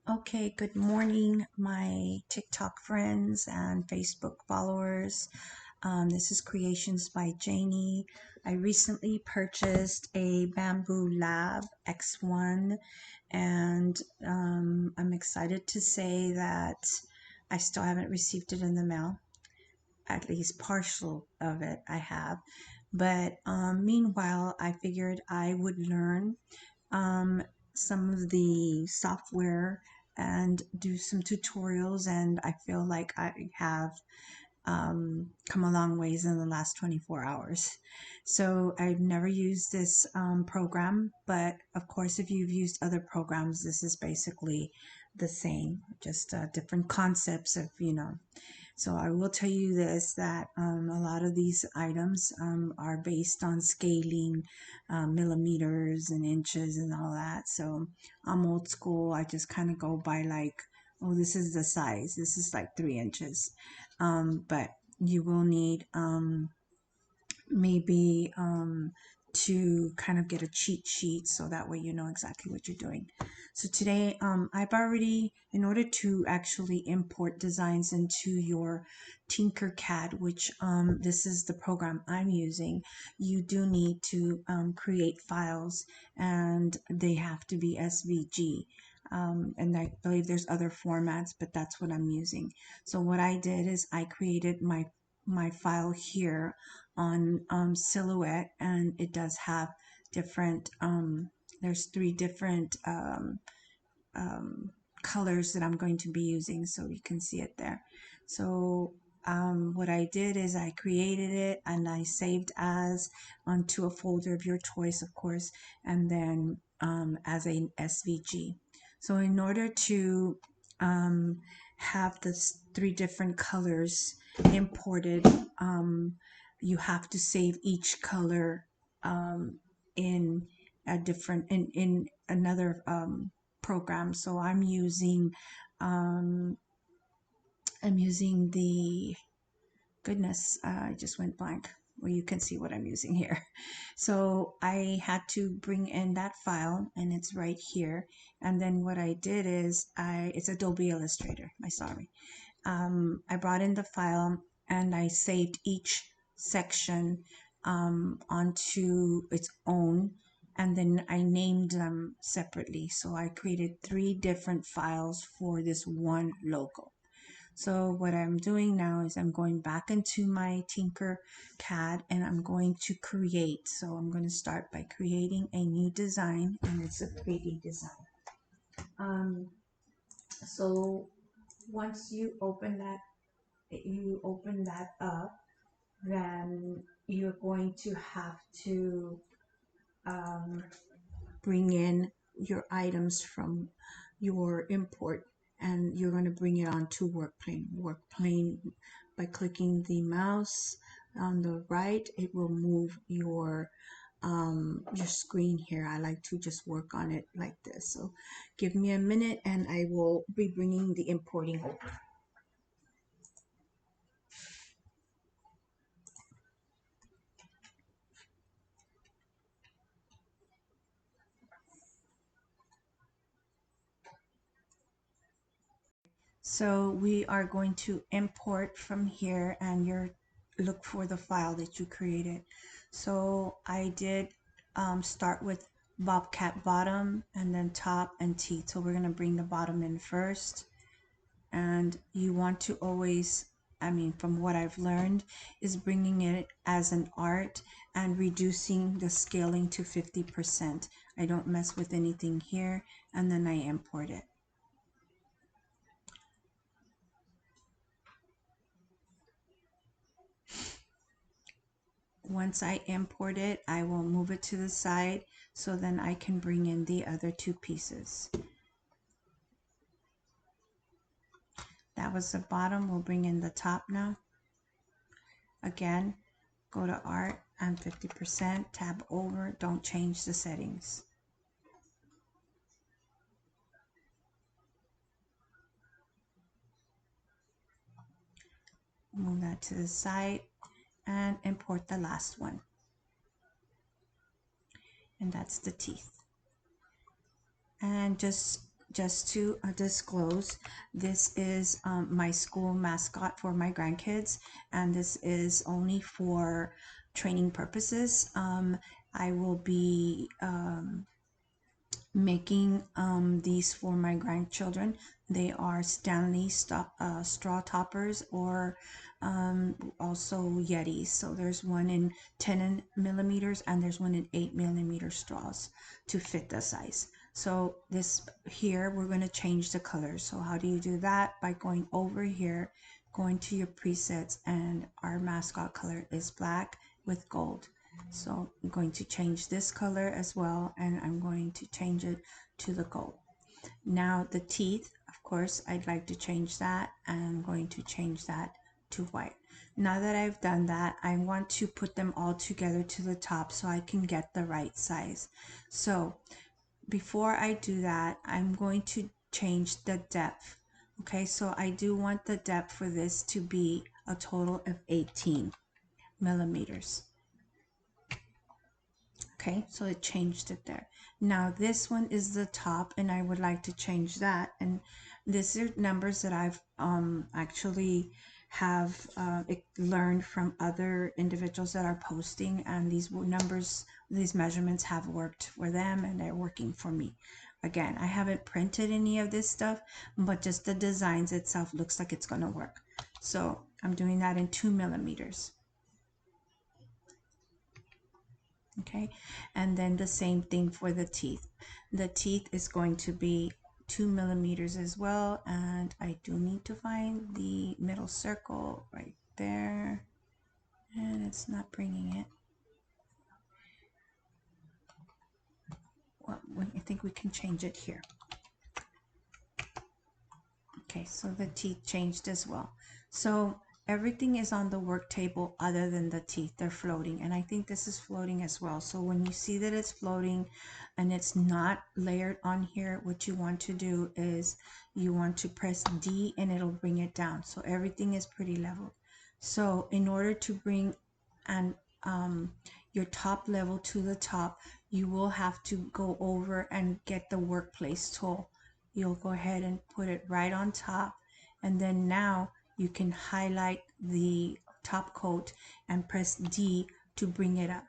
Okay, good morning, my TikTok friends and Facebook followers. This is Creations by Janie. I recently purchased a Bamboo Lab X1, and I'm excited to say that I still haven't received it in the mail. At least partial of it I have. But meanwhile, I figured I would learn um, some of the software and do some tutorials, and I feel like I have come a long ways in the last 24 hours. So I've never used this program, but of course, if you've used other programs, this is basically the same, just different concepts of. So I will tell you this, that a lot of these items are based on scaling, millimeters and inches and all that. So I'm old school. I just kind of go by like, oh, this is the size. This is like 3 inches. But you will need maybe to kind of get a cheat sheet so that way you know exactly what you're doing. So today I've already, in order to actually import designs into your Tinkercad, which this is the program I'm using, you do need to create files, and they have to be SVG. And I believe there's other formats, but that's what I'm using. So what I did is I created my file here on Silhouette, and it does have different there's 3 different colors that I'm going to be using, so you can see it there. So what I did is I created it and I saved as onto a folder of your choice, of course, and then as an SVG. So in order to have the 3 different colors imported, you have to save each color in a different in another program. So I'm using the goodness, I just went blank. Well, you can see what I'm using here. So I had to bring in that file, and it's right here. And then what I did is it's Adobe Illustrator. I brought in the file and I saved each section onto its own, and then I named them separately. So I created 3 different files for this one logo. So what I'm doing now is I'm going back into my Tinkercad and I'm going to create. So I'm going to start by creating a new design, and it's a 3D design. So once you open that up, then you're going to have to bring in your items from your import, and you're going to bring it onto workplane by clicking the mouse on the right. It will move your screen here. I like to just work on it like this. So give me a minute and I will be bringing the importing over. So we are going to import from here, and you're look for the file that you created. So I did start with Bobcat bottom and then top and teeth. So we're going to bring the bottom in first, and you want to always, I mean, from what I've learned, is bringing it as an art and reducing the scaling to 50%. I don't mess with anything here, and then I import it. Once I import it, I will move it to the side so then I can bring in the other 2 pieces. That was the bottom. We'll bring in the top now. Again, go to Art and 50%, tab over, don't change the settings. Move that to the side and import the last one. And that's the teeth. And just just to disclose, this is my school mascot for my grandkids, and this is only for training purposes. I will be making these for my grandchildren. They are Stanley straw toppers, or also Yetis. So there's one in 10 millimeters and there's one in 8 millimeter straws to fit the size. So this here, we're going to change the colors. So how do you do that? By going over here, going to your presets, and our mascot color is black with gold. So I'm going to change this color as well, and I'm going to change it to the gold. Now the teeth, of course, I'd like to change that, and I'm going to change that to white. Now that I've done that, I want to put them all together to the top so I can get the right size. So before I do that, I'm going to change the depth. Okay, so I do want the depth for this to be a total of 18 millimeters. Okay, so it changed it there. Now this one is the top, and I would like to change that. And these are numbers that I've actually have learned from other individuals that are posting, and these numbers, these measurements have worked for them, and they're working for me. Again, I haven't printed any of this stuff, but just the designs itself looks like it's gonna work. So I'm doing that in 2 millimeters. Okay, and then the same thing for the teeth. The teeth is going to be 2 millimeters as well, and I do need to find the middle circle right there, and it's not bringing it. Well, I think we can change it here. Okay, so the teeth changed as well. So everything is on the work table other than the teeth. They're floating, and I think this is floating as well. So when you see that it's floating and it's not layered on here, what you want to do is you want to press D and it'll bring it down. So everything is pretty level. So in order to bring and your top level to the top, you will have to go over and get the workplace tool. You'll go ahead and put it right on top, and then now you can highlight the top coat and press D to bring it up.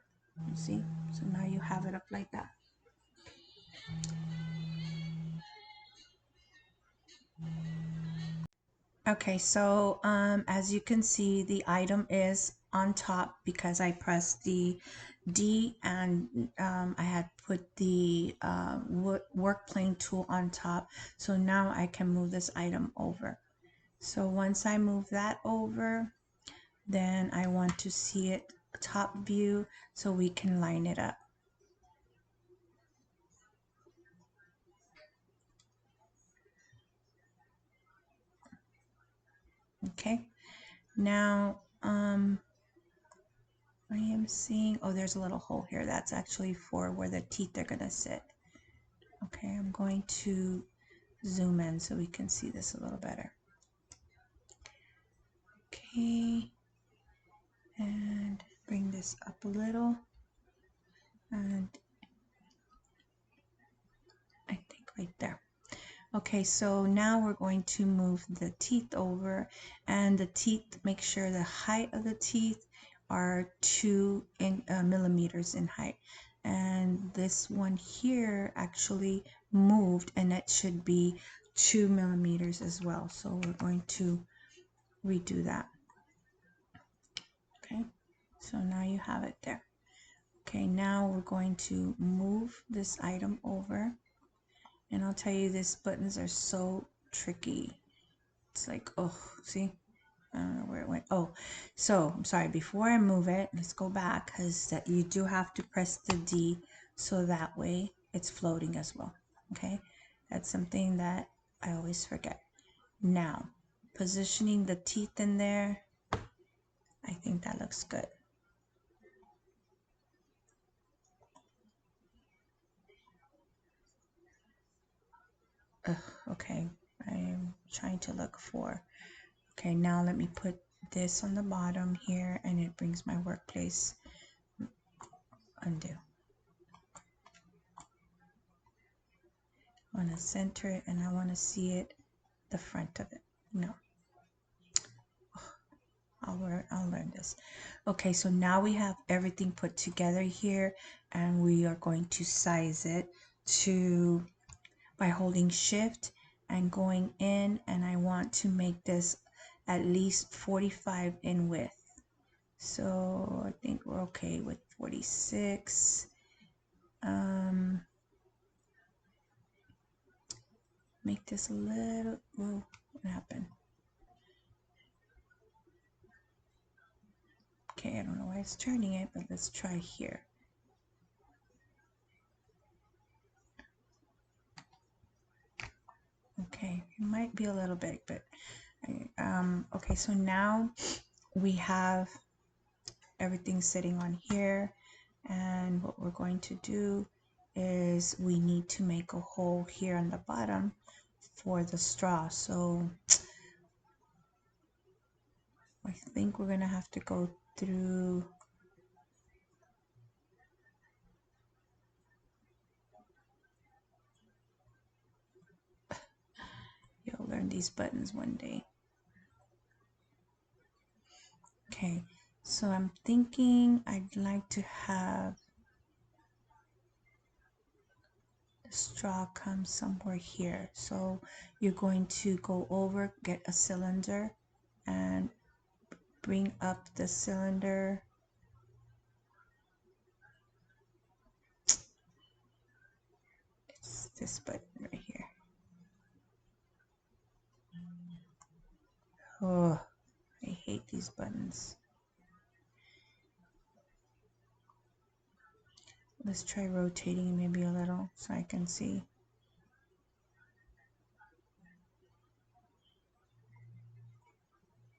You see? So now you have it up like that. Okay, so as you can see, the item is on top because I pressed the D, and I had put the work plane tool on top. So now I can move this item over. So once I move that over, then I want to see it top view so we can line it up. Okay, now I am seeing, oh, there's a little hole here. That's actually for where the teeth are gonna sit. Okay, I'm going to zoom in so we can see this a little better. Okay, and bring this up a little, and I think right there. Okay, so now we're going to move the teeth over, and the teeth, make sure the height of the teeth are 2 millimeters in height. And this one here actually moved, and it should be 2 millimeters as well. So we're going to redo that. Okay, so now you have it there. Okay, now we're going to move this item over. And I'll tell you, these buttons are so tricky. It's like, oh, see? I don't know where it went. Oh, so I'm sorry. Before I move it, let's go back, because that you do have to press the D so that way it's floating as well. Okay, that's something that I always forget. Now, positioning the teeth in there, I think that looks good. Okay, I am trying to look for. Okay, now let me put this on the bottom here, and it brings my workplace. Undo. I want to center it and I want to see it, the front of it. No, I'll learn this. Okay, so now we have everything put together here, and we are going to size it to by holding shift and going in, and I want to make this at least 45 in width. So I think we're okay with 46. Make this a little, whoa, what happened? Okay, I don't know why it's turning it, but let's try here. Okay, it might be a little big, but okay, so now we have everything sitting on here, and what we're going to do is we need to make a hole here on the bottom for the straw. So I think we're gonna have to go through you'll learn these buttons one day. Okay, so I'm thinking I'd like to have the straw come somewhere here. So you're going to go over, get a cylinder, and bring up the cylinder. It's this button right here. Oh, I hate these buttons. Let's try rotating maybe a little so I can see.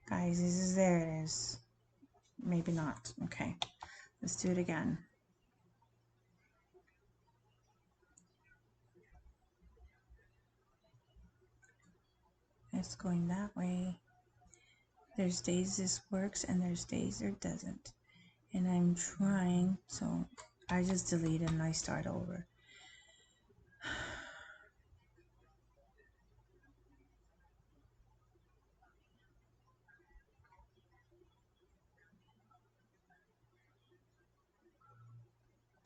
Guys, this is there it is. Maybe not. Okay, let's do it again. It's going that way. There's days this works and there's days it doesn't. And I'm trying, so I just delete it and I start over.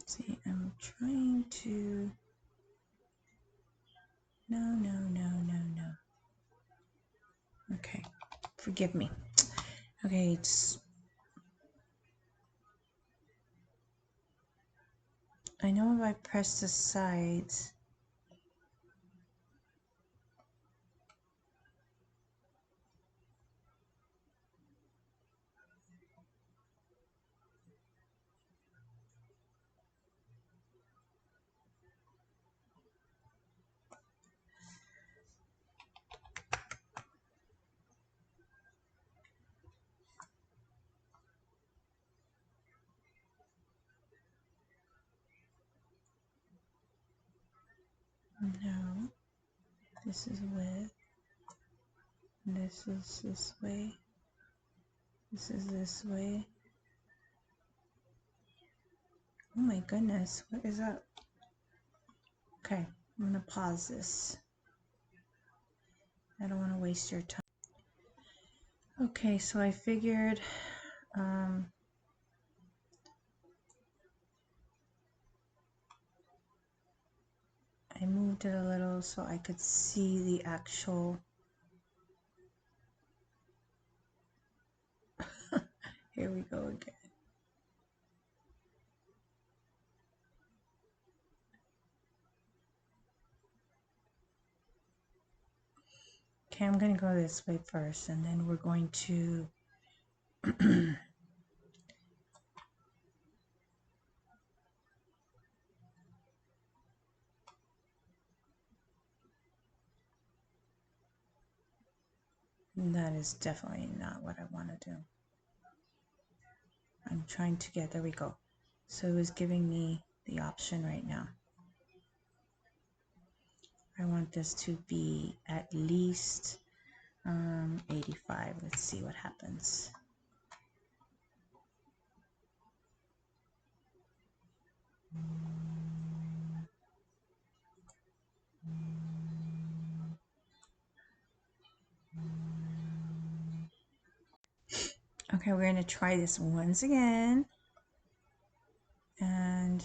See, I'm trying to, no. Okay, forgive me. Okay, I know if I press the sides, no, this is width, this is this way, this is this way. Oh my goodness, what is that? Okay, I'm gonna pause this. I don't want to waste your time. Okay, so I figured I moved it a little so I could see the actual here we go again. Okay, I'm gonna go this way first and then we're going to that is definitely not what I want to do. I'm trying to get, there we go. So it was giving me the option right now. I want this to be at least 85. Let's see what happens. Okay, we're going to try this once again. And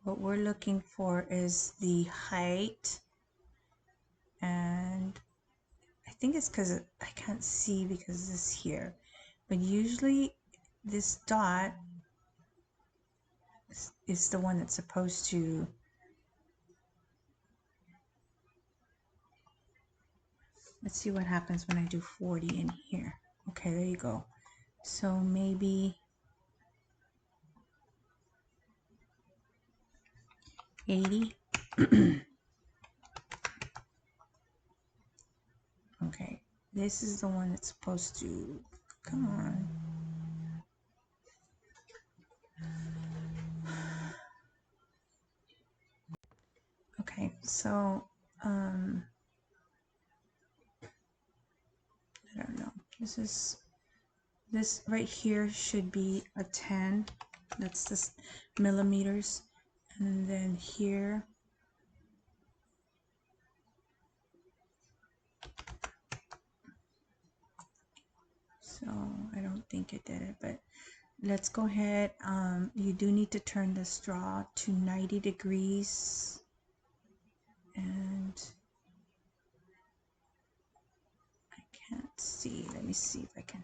what we're looking for is the height. And I think it's because I can't see because this here. But usually this dot is the one that's supposed to. Let's see what happens when I do 40 in here. Okay, there you go. So maybe 80. Okay, this is the one that's supposed to, come on. Okay, so, I don't know. This right here should be a 10. That's this millimeters. And then here, so I don't think it did it, but let's go ahead. You do need to turn the straw to 90 degrees. And I can't see. Let me see if I can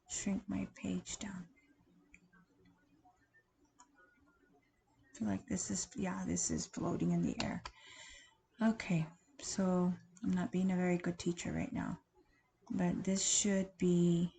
shrink my page down. I feel like this is, yeah, this is floating in the air. Okay, so I'm not being a very good teacher right now, but this should be,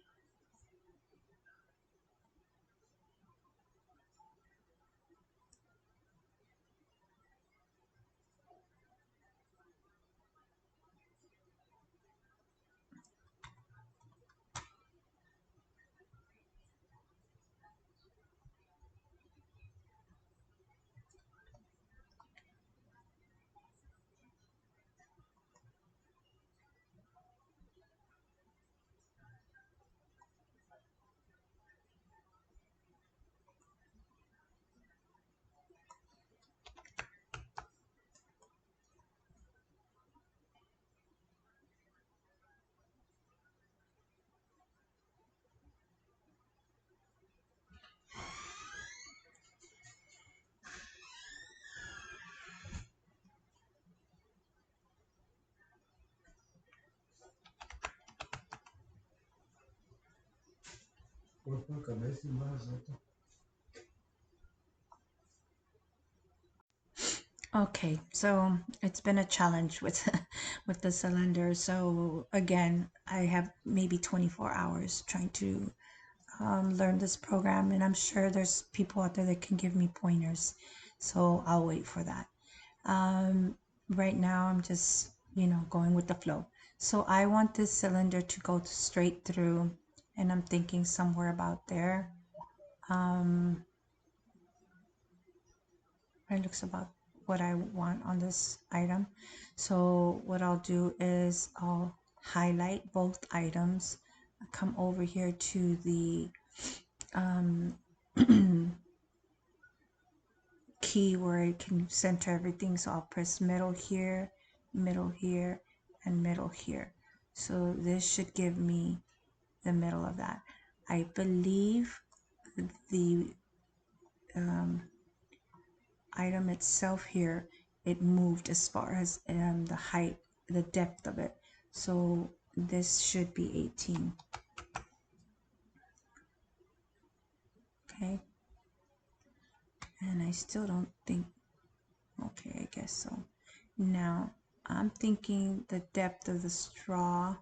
okay, so it's been a challenge with with the cylinder. So again, I have maybe 24 hours trying to learn this program, and I'm sure there's people out there that can give me pointers. So I'll wait for that. Right now, I'm just, going with the flow. So I want this cylinder to go straight through, and I'm thinking somewhere about there. It looks about what I want on this item. So what I'll do is I'll highlight both items, come over here to the key where I can center everything. So I'll press middle here, and middle here. So this should give me the middle of that. I believe the item itself here, it moved as far as the height, the depth of it. So this should be 18. Okay. And I still don't think, okay, I guess so. Now I'm thinking the depth of the straw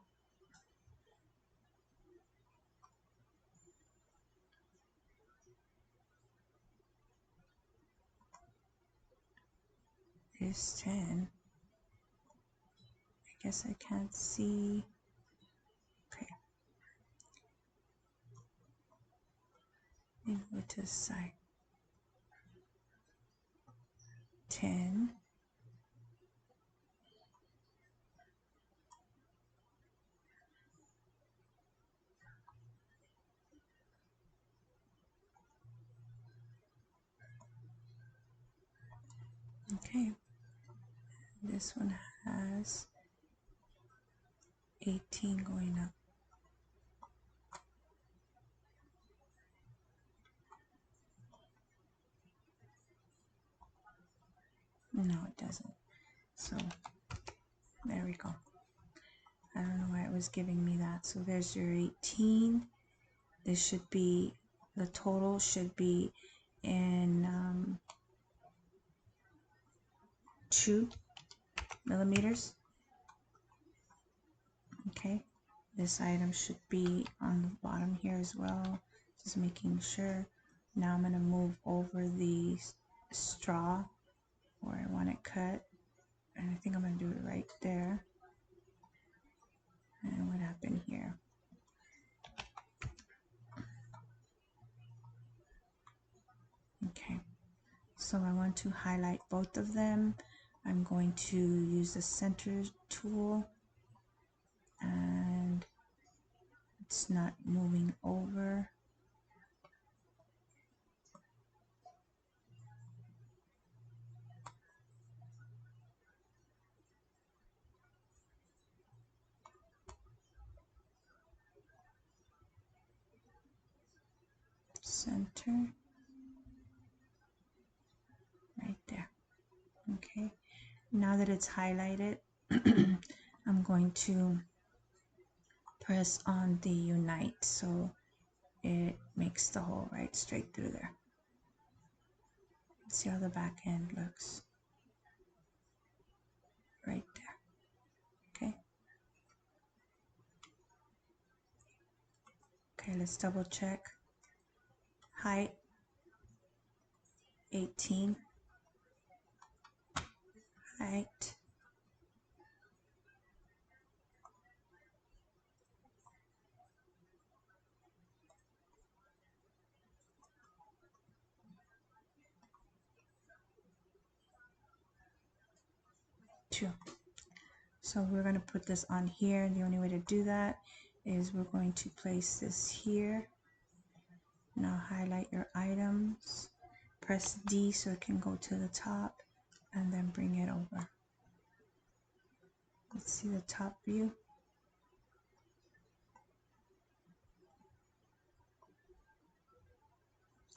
is 10. I guess I can't see. Okay. Maybe go to the side. 10. Okay. This one has 18 going up. No, it doesn't. So there we go. I don't know why it was giving me that. So there's your 18. This should be, the total should be in 2 millimeters. Okay, this item should be on the bottom here as well. Just making sure. Now I'm going to move over the straw where I want it cut. And I think I'm going to do it right there. And what happened here? Okay, so I want to highlight both of them. I'm going to use the center tool, and it's not moving over. Center, right there. Okay, now that it's highlighted, I'm going to press on the unite so it makes the hole right straight through there. See how the back end looks right there. Okay. Okay, let's double check. Height 18. Height 2. So we're going to put this on here, and the only way to do that is we're going to place this here. Now highlight your items, press D so it can go to the top, and then bring it over. Let's see the top view.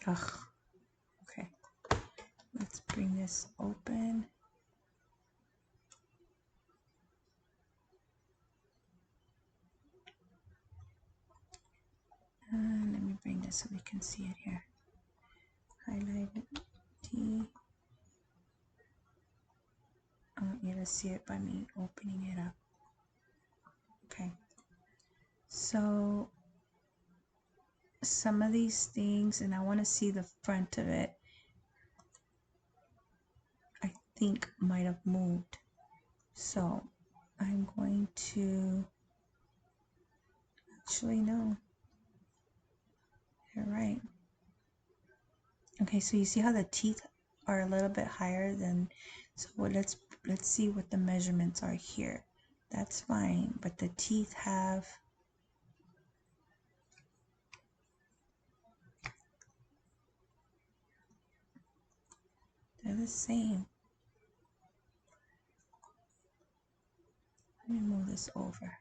Ugh. Okay, let's bring this open. And let me bring this so we can see it here. Highlight it, T. I want you to see it by me opening it up. Okay. So some of these things, and I want to see the front of it, I think might have moved. So I'm going to, actually no, you're right. Okay, so you see how the teeth are a little bit higher than, so let's see what the measurements are here. That's fine, but the teeth have, they're the same. Let me move this over.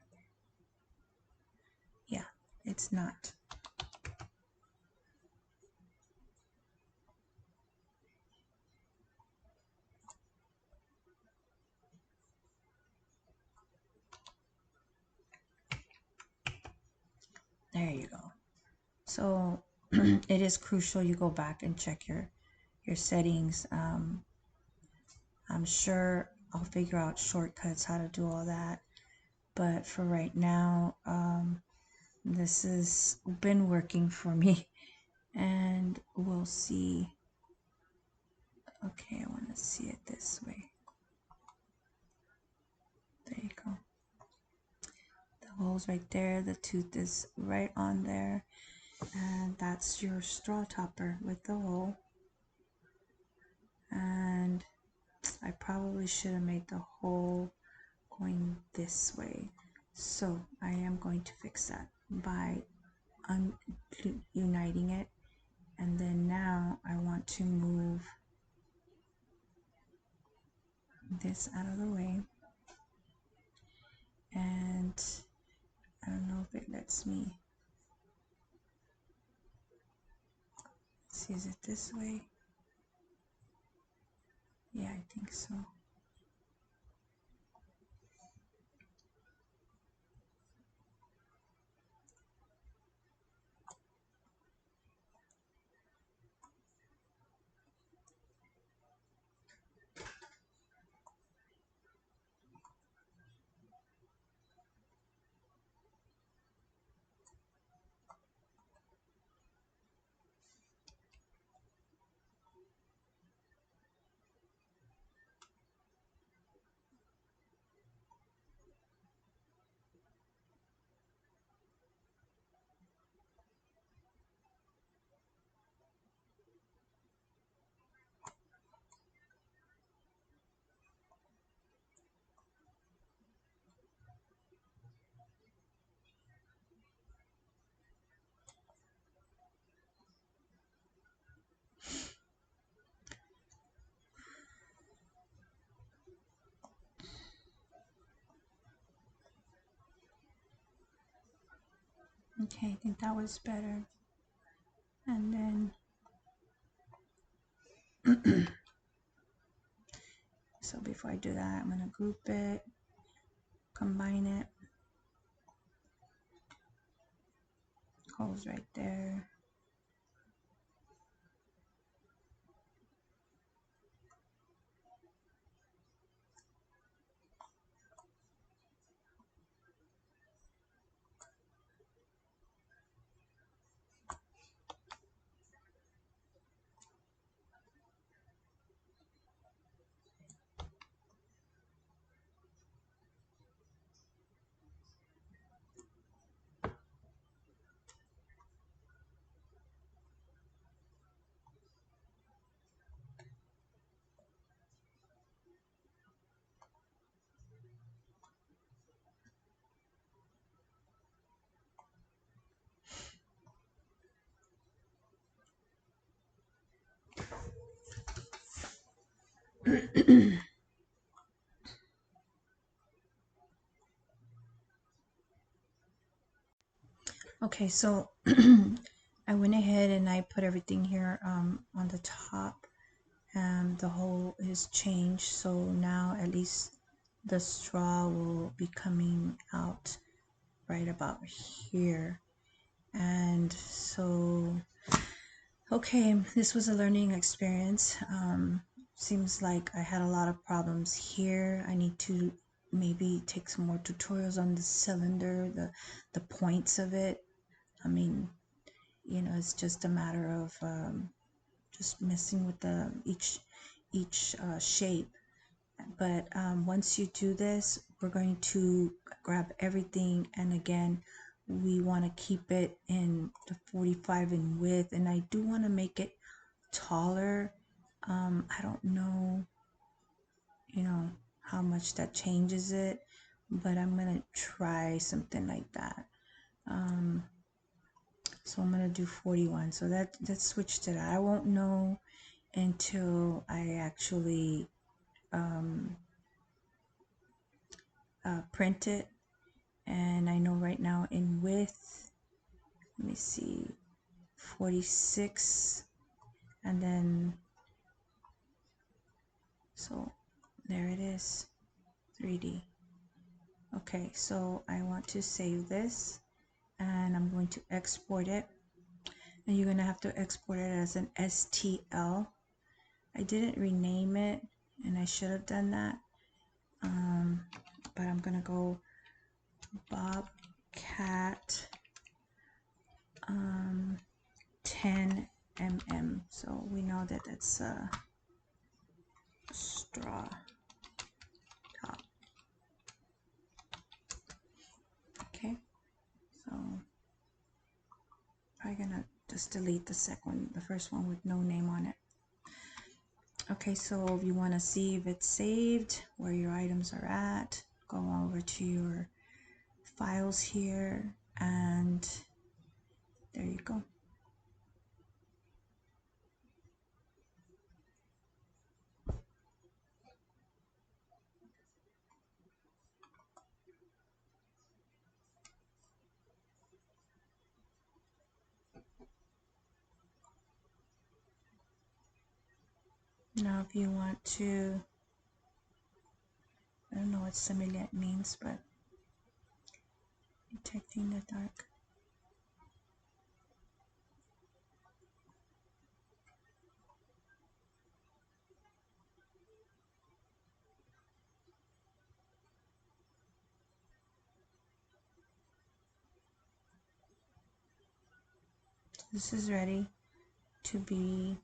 Yeah, it's not. There you go. So it is crucial you go back and check your settings. I'm sure I'll figure out shortcuts how to do all that, but for right now, this has been working for me, and we'll see. Okay, I want to see it this way. There you go. The hole's right there, the tooth is right on there, and that's your straw topper with the hole. And I probably should have made the hole going this way, so I am going to fix that by uniting it. And then now I want to move this out of the way, and I don't know if it lets me. Let's see, is it this way? Yeah, I think so. Okay, I think that was better. And then, so before I do that, I'm going to group it, combine it, goes right there. Okay, so I went ahead and I put everything here on the top, and the hole is changed, so now at least the straw will be coming out right about here. And so, okay, this was a learning experience. Seems like I had a lot of problems here. I need to maybe take some more tutorials on the cylinder, the points of it. I mean, you know, it's just a matter of just messing with the each shape. But once you do this, we're going to grab everything, and again, we want to keep it in the 45 in width, and I do want to make it taller. I don't know, you know, how much that changes it, but I'm gonna try something like that. So I'm gonna do 41. So that's switched to that. I won't know until I actually print it. And I know right now in width, let me see, 46, and then, so there it is, 3D. Okay, so I want to save this, and I'm going to export it, and you're gonna have to export it as an STL. I didn't rename it, and I should have done that, but I'm gonna go Bobcat 10 mm, so we know that it's a straw top. Okay, so I'm gonna just delete the first one with no name on it. Okay, so if you want to see if it's saved, where your items are at, go over to your files here, and there you go. Now if you want to, I don't know what simulant means, but detecting the dark. This is ready to be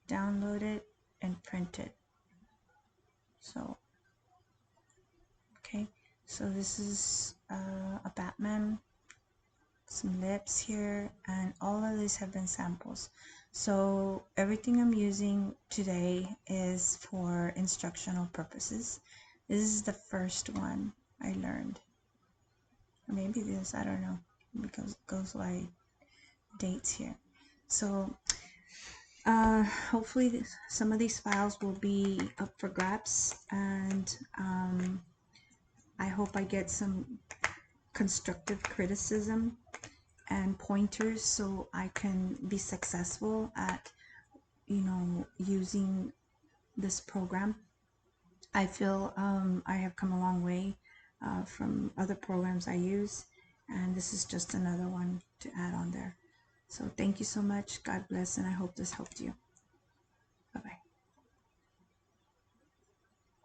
downloaded and printed. So, okay, so this is a Batman, some lips here, and all of these have been samples. So everything I'm using today is for instructional purposes. This is the first one I learned. Or maybe this, I don't know, because it goes by dates here. So hopefully some of these files will be up for grabs, and I hope I get some constructive criticism and pointers so I can be successful at, using this program. I feel I have come a long way from other programs I use, and this is just another one to add on there. So thank you so much. God bless, and I hope this helped you. Bye-bye.